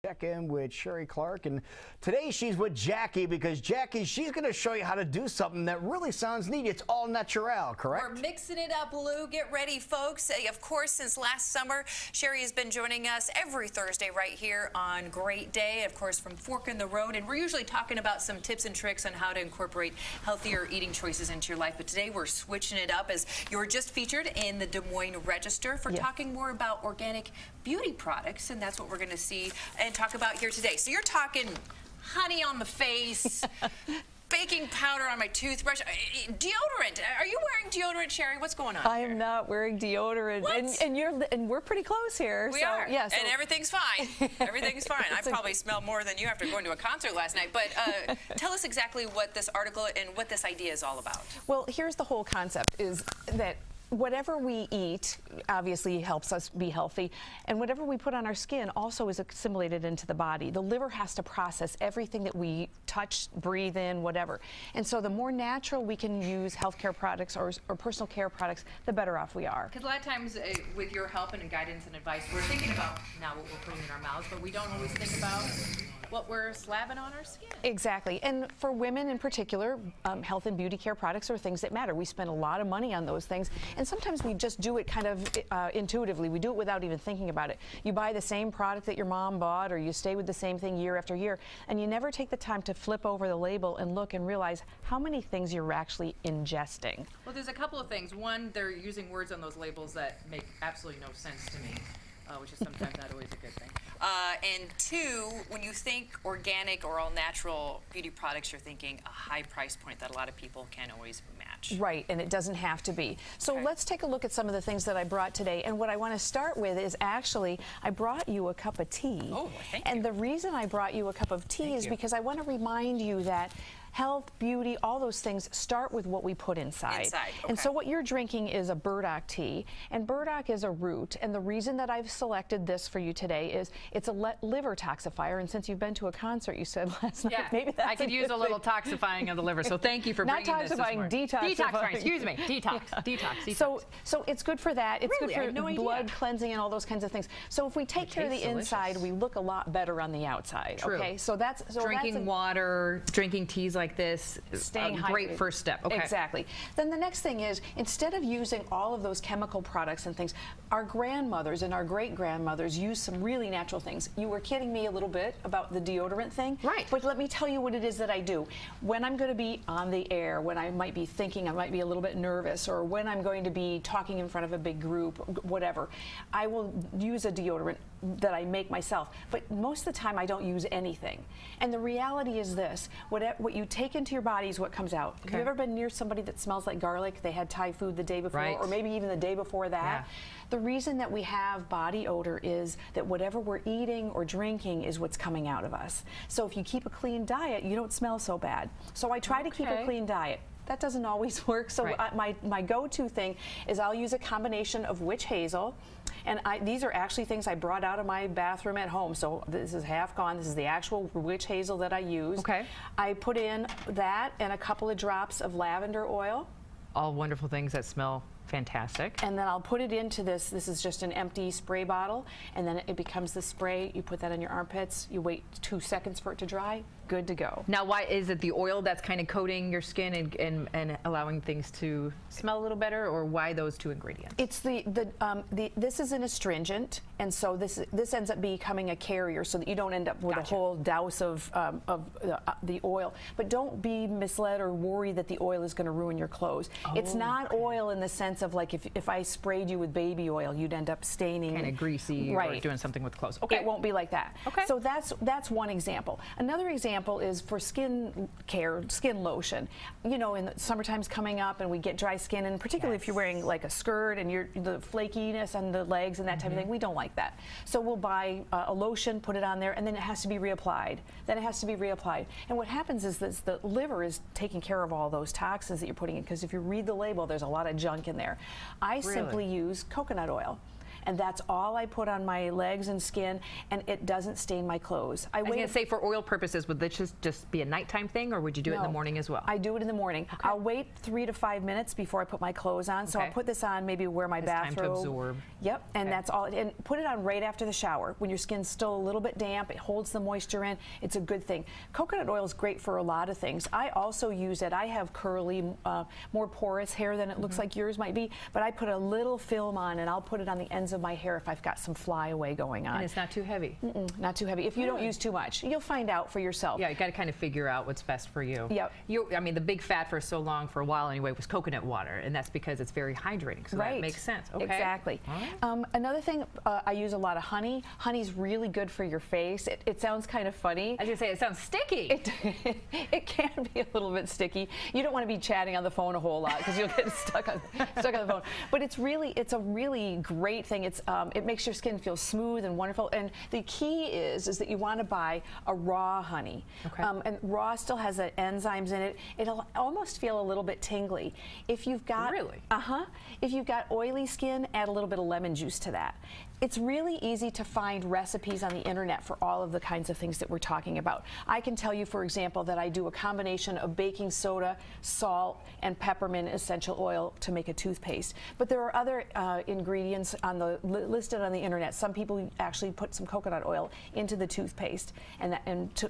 Check in with Sheree Clark, and today she's with Jackie because Jackie, she's going to show you how to do something that really sounds neat. It's all natural, correct? We're mixing it up, Lou. Get ready, folks. Of course, since last summer, Sheree has been joining us every Thursday right here on Great Day, of course, from Fork in the Road. And we're usually talking about some tips and tricks on how to incorporate healthier eating choices into your life. But today we're switching it up as you were just featured in the Des Moines Register for talking more about organic beauty products. And that's what we're going to see and talk about here today. So you're talking honey on the face, baking powder on my toothbrush, deodorant. Are you wearing deodorant, Sheree? What's going on? I am not wearing deodorant. What? And we're pretty close here. We are. Yeah, and everything's fine. Everything's fine. I probably smell more than you after going to a concert last night. But tell us exactly what this article and what this idea is all about. Well, here's the whole concept is that whatever we eat obviously helps us be healthy, and whatever we put on our skin also is assimilated into the body. The liver has to process everything that we touch, breathe in, whatever. And so the more natural we can use healthcare products or personal care products, the better off we are. Because a lot of times with your help and guidance and advice, we're thinking about now what we're putting in our mouths, but we don't always think about what we're slapping on our skin. Exactly. And for women in particular, health and beauty care products are things that matter. We spend a lot of money on those things. And sometimes we just do it kind of intuitively. We do it without even thinking about it. You buy the same product that your mom bought, or you stay with the same thing year after year, and you never take the time to flip over the label and look and realize how many things you're actually ingesting. Well, there's a couple of things. One, they're using words on those labels that make absolutely no sense to me, which is sometimes not always a good thing. And two, when you think organic or all natural beauty products, you're thinking a high price point that a lot of people can't always match. Right, and it doesn't have to be. So let's take a look at some of the things that I brought today. And what I want to start with is actually, I brought you a cup of tea. Oh, thank you. And the reason I brought you a cup of tea is because I want to remind you that health, beauty, all those things start with what we put inside. Okay. And so what you're drinking is a burdock tea, and burdock is a root. And the reason that I've selected this for you today is it's a liver toxifier. And since you've been to a concert, you said last night, maybe that's I could use a little toxifying of the liver. So thank you for bringing this this morning. Not toxifying, detoxifying. Detoxifying, excuse me. Detox. So it's good for that. It's really? good for blood cleansing and all those kinds of things. So if we take care of the inside, we look a lot better on the outside. True. Okay, so that's drinking water, drinking teas like this. Staying a great hydrated. first step. Okay. Exactly. Then the next thing is, instead of using all of those chemical products and things, our grandmothers and our great-grandmothers used some really natural things. You were kidding me a little bit about the deodorant thing. Right. But let me tell you what it is that I do. When I'm going to be on the air, when I might be thinking, I might be a little bit nervous, or when I'm going to be talking in front of a big group, whatever, I will use a deodorant that I make myself. But most of the time, I don't use anything. And the reality is this: what you take into your body is what comes out. Have you ever been near somebody that smells like garlic? They had Thai food the day before, or maybe even the day before that. Yeah. The reason that we have body odor is that whatever we're eating or drinking is what's coming out of us. So if you keep a clean diet, you don't smell so bad. So I try to keep a clean diet. That doesn't always work. So my go-to thing is I'll use a combination of witch hazel. And these are actually things I brought out of my bathroom at home. So this is half gone. This is the actual witch hazel that I use. Okay. I put in that and a couple of drops of lavender oil. All wonderful things that smell fantastic. And then I'll put it into this. This is just an empty spray bottle, and then it becomes the spray. You put that on your armpits. You wait 2 seconds for it to dry. Good to go. Now, why is it the oil that's kind of coating your skin and allowing things to smell a little better, or why those two ingredients? It's this is an astringent, and so this ends up becoming a carrier, so that you don't end up with a whole douse of the oil. But don't be misled or worry that the oil is going to ruin your clothes. It's not oil in the sense of like if I sprayed you with baby oil, you'd end up staining. Kind of greasy, or doing something with clothes. Okay. It won't be like that. Okay. So that's one example. Another example is for skin care, skin lotion. You know, in the summertime's coming up and we get dry skin, and particularly if you're wearing like a skirt and the flakiness on the legs and that type of thing, we don't like that. So we'll buy a lotion, put it on there, and then it has to be reapplied. Then it has to be reapplied. And what happens is that the liver is taking care of all those toxins that you're putting in, because if you read the label, there's a lot of junk in there. I simply use coconut oil. and that's all I put on my legs and skin, and it doesn't stain my clothes. I was going to say, for oil purposes, would this just be a nighttime thing, or would you do it in the morning as well? I do it in the morning. Okay. I'll wait 3 to 5 minutes before I put my clothes on. So I'll put this on, maybe wear my bathrobe. Time to absorb. Yep, and that's all. And put it on right after the shower when your skin's still a little bit damp. It holds the moisture in. It's a good thing. Coconut oil is great for a lot of things. I also use it. I have curly, more porous hair than it looks like yours might be, but I put a little film on, and I'll put it on the ends of my hair if I've got some flyaway going on. And it's not too heavy. Not too heavy. If you don't use too much, you'll find out for yourself. Yeah, you got to kind of figure out what's best for you. Yep. I mean, the big fad for so long, for a while anyway, was coconut water, and that's because it's very hydrating. So that makes sense. Okay. Exactly. All right. Another thing, I use a lot of honey. Honey's really good for your face. It sounds kind of funny. I was going to say, it sounds sticky. It can be a little bit sticky. You don't want to be chatting on the phone a whole lot because you'll get stuck on the phone. But it's a really great thing. It makes your skin feel smooth and wonderful. And the key is that you want to buy a raw honey. Okay. And raw still has the enzymes in it. It'll almost feel a little bit tingly. If you've got if you've got oily skin, add a little bit of lemon juice to that. It's really easy to find recipes on the internet for all of the kinds of things that we're talking about. I can tell you, for example, that I do a combination of baking soda, salt, and peppermint essential oil to make a toothpaste. But there are other ingredients listed on the internet. Some people actually put some coconut oil into the toothpaste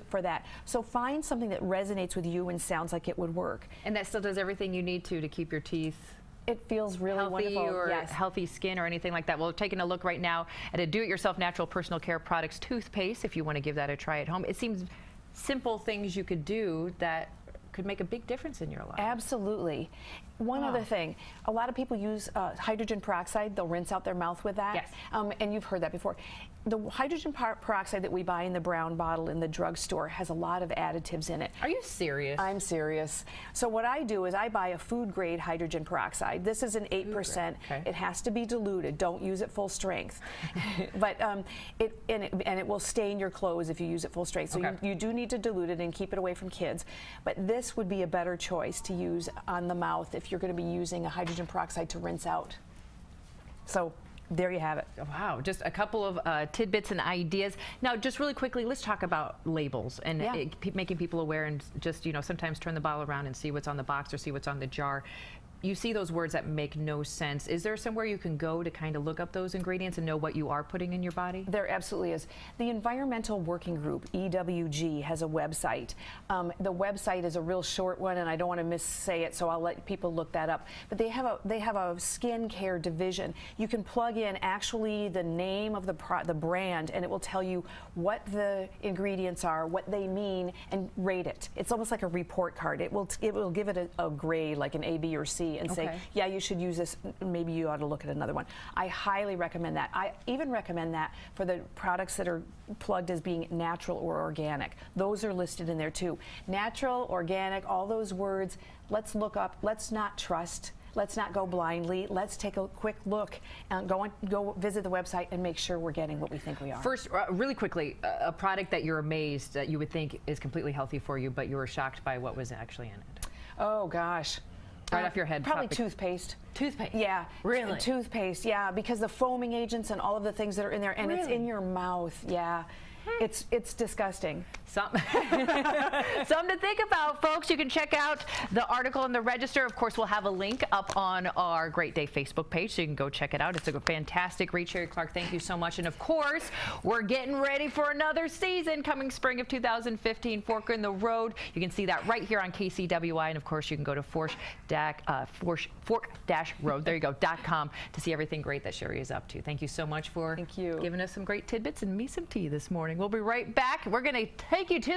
for that. So find something that resonates with you and sounds like it would work. And that still does everything you need to keep your teeth it feels really healthy, wonderful. or yes. healthy skin or anything like that. Well, taking a look right now at a do-it-yourself natural personal care products toothpaste, if you want to give that a try at home. It seems simple things you could do that could make a big difference in your life. Absolutely. One other thing, a lot of people use hydrogen peroxide. They'll rinse out their mouth with that. Yes. And you've heard that before. The hydrogen peroxide that we buy in the brown bottle in the drugstore has a lot of additives in it. Are you serious? I'm serious. So what I do is I buy a food grade hydrogen peroxide. This is an 8%. Okay. It has to be diluted. Don't use it full strength. But it will stain your clothes if you use it full strength. So you do need to dilute it and keep it away from kids. But this would be a better choice to use on the mouth if you're going to be using a hydrogen peroxide to rinse out. So there you have it. Wow, just a couple of tidbits and ideas. Now, just really quickly, let's talk about labels and making people aware, and just, sometimes turn the bottle around and see what's on the box or see what's on the jar. You see those words that make no sense. Is there somewhere you can go to kind of look up those ingredients and know what you are putting in your body? There absolutely is. The Environmental Working Group, EWG, has a website. The website is a real short one, and I don't want to missay it, so I'll let people look that up. But they have a skin care division. You can plug in actually the name of the brand, and it will tell you what the ingredients are, what they mean, and rate it. It's almost like a report card. It will give it a grade, like an A, B, or C. And say, yeah, you should use this, maybe you ought to look at another one. I highly recommend that. I even recommend that for the products that are plugged as being natural or organic. Those are listed in there too. Natural, organic, all those words, let's look up, let's not trust. Let's not go blindly. Let's take a quick look and go visit the website and make sure we're getting what we think we are. First, really quickly, a product that you're amazed that you would think is completely healthy for you, but you were shocked by what was actually in it. Oh, gosh. Right off your head. Probably toothpaste. Toothpaste? Yeah. Really? Toothpaste, yeah, because the foaming agents and all of the things that are in there, and it's in your mouth, yeah. It's disgusting. Something to think about, folks. You can check out the article in the Register. Of course, we'll have a link up on our Great Day Facebook page, so you can go check it out. It's a fantastic read. Sheree Clark, thank you so much. And of course, we're getting ready for another season coming spring of 2015, Fork in the Road. You can see that right here on KCWI. And of course, you can go to fork-road, there you go, .com to see everything great that Sheree is up to. Thank you so much for giving us some great tidbits and me some tea this morning. We'll be right back. We're going to take you to the